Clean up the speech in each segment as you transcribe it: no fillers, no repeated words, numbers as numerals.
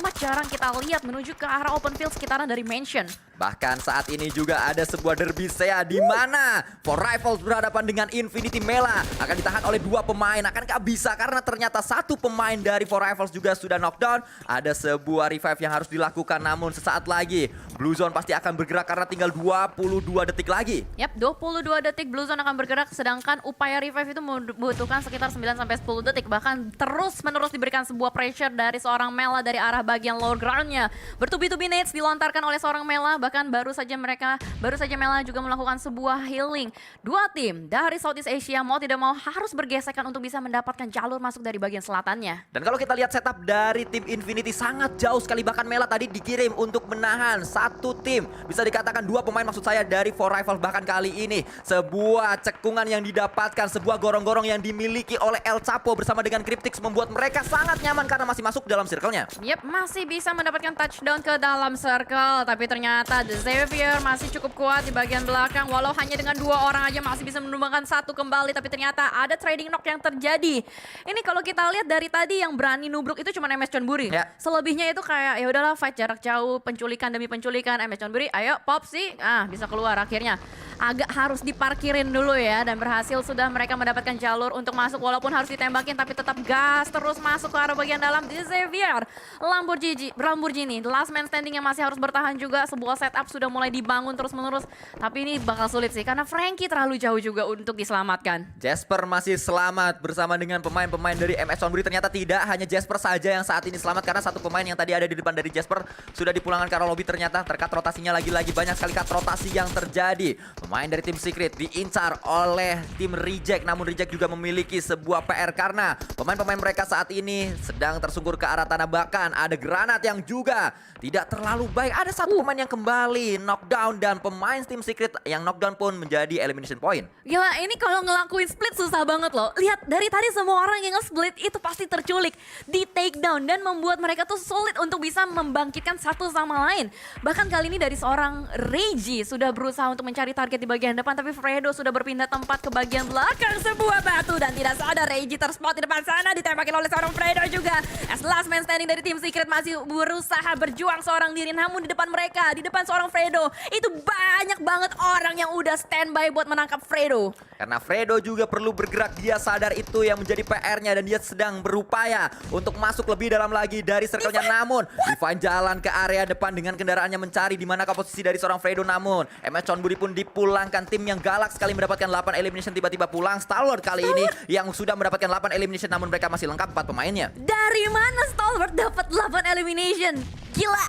amat jarang kita lihat menuju ke arah open field sekitaran dari mansion. Bahkan saat ini juga ada sebuah derby SEA di mana For Rivals berhadapan dengan Infinity Mela. Akan ditahan oleh dua pemain. Akankah bisa? Karena ternyata satu pemain dari For Rivals juga sudah knockdown. Ada sebuah revive yang harus dilakukan, namun sesaat lagi Blue Zone pasti akan bergerak karena tinggal 22 detik lagi. Yap, 22 detik Blue Zone akan bergerak, sedangkan upaya revive itu membutuhkan sekitar 9-10 detik. Bahkan terus-menerus diberikan sebuah pressure dari seorang Mela dari arah bagian lower groundnya. Bertubi-tubi nades dilontarkan oleh seorang Mela, bahkan baru saja Mela juga melakukan sebuah healing. Dua tim dari Southeast Asia mau tidak mau harus bergesekan untuk bisa mendapatkan jalur masuk dari bagian selatannya. Dan kalau kita lihat setup dari tim Infinity sangat jauh sekali. Bahkan Mela tadi dikirim untuk menahan satu tim. Bisa dikatakan dua pemain maksud saya dari For Rivals. Bahkan kali ini sebuah cekungan yang didapatkan, sebuah gorong-gorong yang dimiliki oleh El Chapo bersama dengan Cryptix membuat mereka sangat nyaman karena masih masuk dalam circle-nya. Yep, masih bisa mendapatkan touchdown ke dalam circle. Tapi ternyata The Xavier masih cukup kuat di bagian belakang. Walau hanya dengan dua orang aja masih bisa menumbangkan satu kembali. Tapi ternyata ada trading knock yang terjadi. Ini kalau kita lihat dari tadi yang berani nubruk itu cuma MS Chonburi. Ya. Selebihnya itu kayak ya udahlah fight jarak jauh, penculikan demi penculikan. MS Chonburi, ayo pop sih. Bisa keluar akhirnya. Agak harus diparkirin dulu ya, dan berhasil sudah mereka mendapatkan jalur untuk masuk walaupun harus ditembakin tapi tetap gas terus masuk ke arah bagian dalam. The Xavier, Lamborghini, the last man standing yang masih harus bertahan juga. Sebuah setup sudah mulai dibangun terus menerus, tapi ini bakal sulit sih karena Frankie terlalu jauh juga untuk diselamatkan. Jasper masih selamat bersama dengan pemain-pemain dari MS Chonburi. Ternyata tidak hanya Jasper saja yang saat ini selamat karena satu pemain yang tadi ada di depan dari Jasper sudah dipulangkan ke arah lobby. Ternyata terkat rotasinya lagi-lagi banyak sekali cut rotasi yang terjadi. Pemain dari tim Secret diincar oleh tim Reject, namun Reject juga memiliki sebuah PR karena pemain-pemain mereka saat ini sedang tersungkur ke arah tanah. Bahkan ada granat yang juga tidak terlalu baik. Ada satu pemain yang kembali knockdown dan pemain tim Secret yang knockdown pun menjadi elimination point. Gila, ini kalau ngelakuin split susah banget loh. Lihat, dari tadi semua orang yang nge-split itu pasti terculik, di take down, dan membuat mereka tuh sulit untuk bisa membangkitkan satu sama lain. Bahkan kali ini dari seorang Reggie sudah berusaha untuk mencari target di bagian depan, tapi Fredo sudah berpindah tempat ke bagian belakang sebuah batu dan tidak sadar Reggie terspot di depan sana, ditembakin oleh seorang Fredo juga. As last man standing dari tim Secret masih berusaha berjuang seorang diri, namun di depan mereka, di depan seorang Fredo, itu banyak banget orang yang udah standby buat menangkap Fredo. Karena Fredo juga perlu bergerak, dia sadar itu yang menjadi PR-nya dan dia sedang berupaya untuk masuk lebih dalam lagi dari circle-nya. Namun Divine jalan ke area depan dengan kendaraannya mencari di manakah posisi dari seorang Fredo. Namun MS Chonburi pun dipulangkan. Tim yang galak sekali mendapatkan 8 elimination tiba-tiba pulang. Stalwart kali ini yang sudah mendapatkan 8 elimination, namun mereka masih lengkap 4 pemainnya. Dari mana Stalwart dapat 8 elimination? Gila,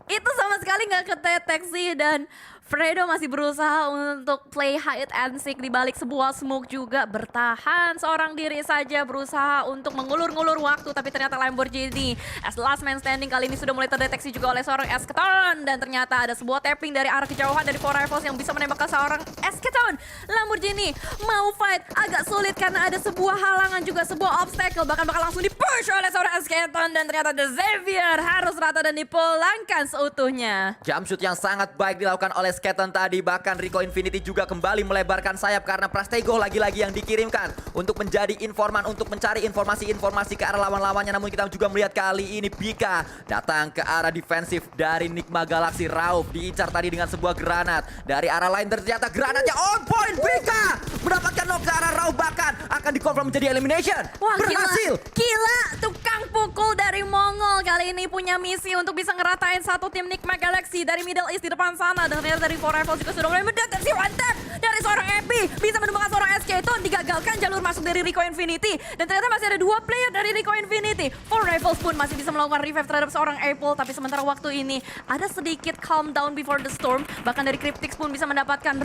itu sama sekali nggak kedeteksi dan Fredo masih berusaha untuk play hide and seek di balik sebuah smoke juga. Bertahan seorang diri saja, berusaha untuk mengulur-ngulur waktu, tapi ternyata Lamborghini as last man standing kali ini sudah mulai terdeteksi juga oleh seorang Esketon. Dan ternyata ada sebuah tapping dari arah kejauhan dari For Rivals yang bisa menembakkan seorang Esketon. Lamborghini mau fight agak sulit karena ada sebuah halangan juga, sebuah obstacle. Bahkan bakal langsung di-push oleh seorang Esketon. Dan ternyata The Xavier harus rata dan dipulangkan seutuhnya. Jump shoot yang sangat baik dilakukan oleh Sketon tadi. Bahkan Rico Infinity juga kembali melebarkan sayap karena Prastego lagi-lagi yang dikirimkan untuk menjadi informan, untuk mencari informasi-informasi ke arah lawan-lawannya. Namun kita juga melihat kali ini Pika datang ke arah defensif dari Nigma Galaxy. Rauf diincar tadi dengan sebuah granat dari arah lain. Ternyata granatnya on point. Pika mendapatkan knock ke arah Rauf, bahkan akan dikonfirm menjadi elimination. Wah, berhasil. Gila, tukang pukul dari Mongol kali ini punya misi untuk bisa ngeratain satu tim Nigma Galaxy dari Middle East di depan sana. Dan ternyata dari For Rivals juga sudah mulai mendeteksi one tap dari seorang Epi, bisa menemukan seorang Esketon, digagalkan jalur masuk dari Rico Infinity. Dan ternyata masih ada dua player dari Rico Infinity. For Rivals pun masih bisa melakukan revive terhadap seorang Apple, tapi sementara waktu ini ada sedikit calm down before the storm. Bahkan dari Cryptix pun bisa mendapatkan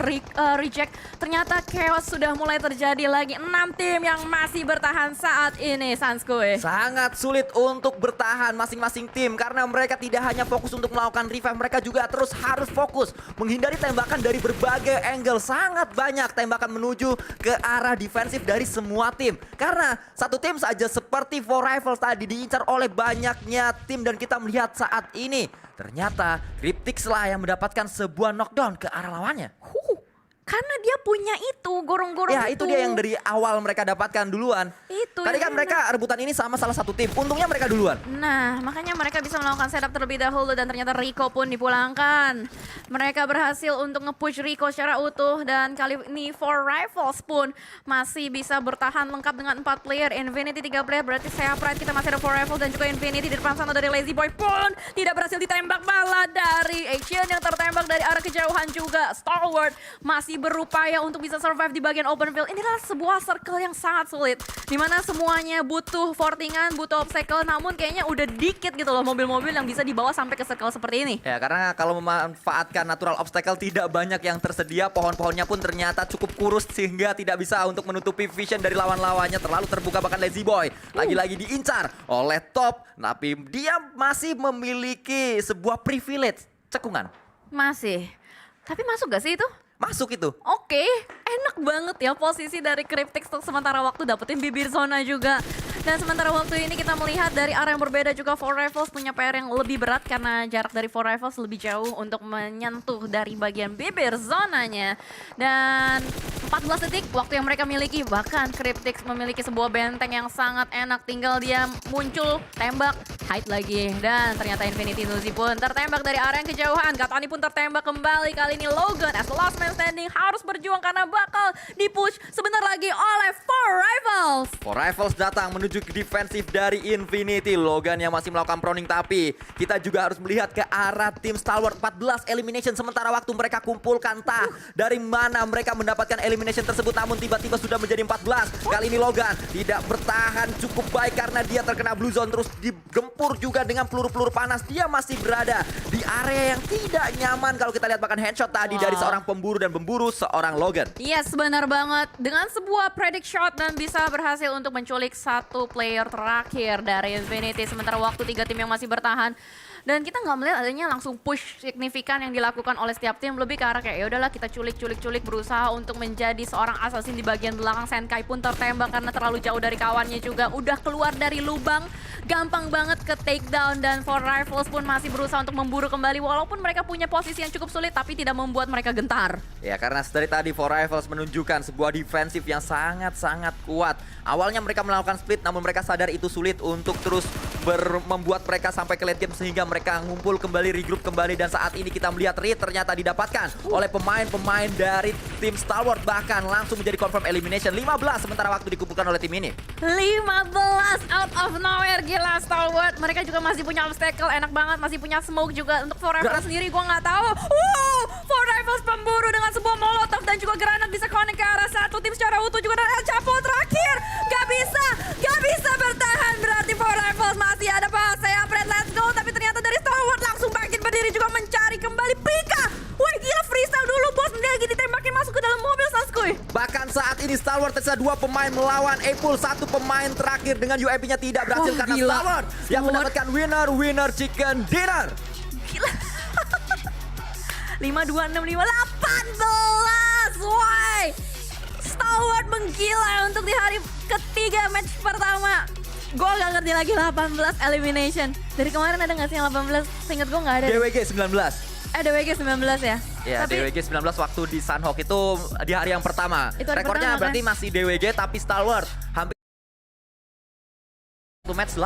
reject. Ternyata chaos sudah mulai terjadi lagi. 6 tim yang masih bertahan saat ini, Sanskui. Sangat sulit untuk bertahan masing-masing tim karena mereka tidak hanya fokus untuk melakukan revive, mereka juga terus harus fokus menghindari tembakan dari berbagai angle. Sangat banyak tembakan menuju ke arah defensif dari semua tim karena satu tim saja seperti For Rivals tadi diincar oleh banyaknya tim. Dan kita melihat saat ini ternyata Cryptix lah yang mendapatkan sebuah knockdown ke arah lawannya. Karena dia punya itu, gorong-gorong Ya itu dia yang dari awal mereka dapatkan duluan. Itu Tadi yang kan mereka rebutan ini sama salah satu tim. Untungnya mereka duluan. Nah, makanya mereka bisa melakukan setup terlebih dahulu dan ternyata Rico pun dipulangkan. Mereka berhasil untuk nge-push Rico secara utuh dan kali ini For Rifles pun masih bisa bertahan lengkap dengan 4 player. Infinity 3 player, berarti saya Pride kita masih ada For Rifles dan juga Infinity di depan sana dari Lazy Boy pun tidak berhasil ditembak, malah dari Asian yang tertembak dari arah kejauhan juga. Stalwart masih berupaya untuk bisa survive di bagian open field. Ini adalah sebuah circle yang sangat sulit, dimana semuanya butuh fortingan, butuh obstacle, namun kayaknya udah dikit gitu loh mobil-mobil yang bisa dibawa sampai ke circle seperti ini. Ya karena kalau memanfaatkan natural obstacle tidak banyak yang tersedia. Pohon-pohonnya pun ternyata cukup kurus sehingga tidak bisa untuk menutupi vision dari lawan-lawannya. Terlalu terbuka, bahkan Lazy Boy lagi-lagi diincar oleh Top. Tapi dia masih memiliki sebuah privilege, cekungan. Masih. Tapi masuk gak sih itu? Masuk itu. Oke, enak banget ya posisi dari Cryptix untuk sementara waktu dapetin bibir zona juga. Dan sementara waktu ini kita melihat dari arah yang berbeda juga For Rifles punya PR yang lebih berat karena jarak dari For Rifles lebih jauh untuk menyentuh dari bagian bibir zonanya. Dan 14 detik waktu yang mereka miliki, bahkan Cryptix memiliki sebuah benteng yang sangat enak, tinggal dia muncul, tembak, hide lagi. Dan ternyata Infinity Nuzi pun tertembak dari arah yang kejauhan. Katani pun tertembak kembali, kali ini Logan as the last man standing harus berjuang karena bakal dipush sebentar lagi oleh For Rifles. For Rifles datang menuju ke defensif dari Infinity. Logan yang masih melakukan proning, tapi kita juga harus melihat ke arah tim Stalwart. 14 elimination sementara waktu mereka kumpulkan. Entah dari mana mereka mendapatkan elimination tersebut, namun tiba-tiba sudah menjadi 14. Kali ini Logan tidak bertahan cukup baik karena dia terkena blue zone, terus digempur juga dengan peluru-peluru panas. Dia masih berada di area yang tidak nyaman kalau kita lihat, bahkan headshot tadi dari seorang pemburu dan pemburu seorang Logan. Yes, benar banget. Dengan sebuah predict shot dan bisa berhasil untuk menculik satu player terakhir dari Infinity. Sementara waktu 3 tim yang masih bertahan. Dan kita nggak melihat adanya langsung push signifikan yang dilakukan oleh setiap tim. Lebih ke arah kayak ya udahlah kita culik berusaha untuk menjadi seorang assassin di bagian belakang. Senkai pun tertembak karena terlalu jauh dari kawannya juga. Udah keluar dari lubang, gampang banget ke takedown. Dan For Rifles pun masih berusaha untuk memburu kembali. Walaupun mereka punya posisi yang cukup sulit, tapi tidak membuat mereka gentar. Ya karena dari tadi For Rifles menunjukkan sebuah defensif yang sangat-sangat kuat. Awalnya mereka melakukan split, namun mereka sadar itu sulit untuk terus membuat mereka sampai ke late game, sehingga mereka ngumpul kembali, regroup kembali. Dan saat ini kita melihat Reed ternyata didapatkan oleh pemain-pemain dari tim Stalwart, bahkan langsung menjadi confirm elimination. 15 sementara waktu dikumpulkan oleh tim ini. 15 out of nowhere, gila Stalwart. Mereka juga masih punya obstacle, enak banget, masih punya smoke juga. Untuk For Rifles sendiri gue nggak tahu. For Rifles pemburu dengan sebuah molotov dan juga granat bisa connect ke arah satu tim secara utuh juga. Dan Chapo terakhir, gak bisa bertahan. Berarti For Rifles masih ada pas. Saya Fred, let's go. Tapi ternyata dari Stalwart langsung bangkit berdiri juga mencari kembali Pika. Wih gila, freestyle dulu bos, dia lagi ditembakin masuk ke dalam mobil Sanskuy. Bahkan saat ini Stalwart tersisa 2 pemain melawan Apple. 1 pemain terakhir dengan UAV-nya tidak berhasil karena gila. Stalwart yang mendapatkan winner chicken dinner. Gila. 5, 2, 6, 5, 18. Woi. Stalwart menggila untuk di hari ketiga match pertama. Gue gak ngerti lagi 18 elimination. Dari kemarin ada gak sih yang 18? Seinget gue gak ada. DWG 19. DWG 19 ya? Ya, Tapi DWG 19 waktu di Sunhawk itu di hari yang pertama. Itu hari Rekornya pertama, berarti kan? masih DWG, tapi Stalwart hampir 1 match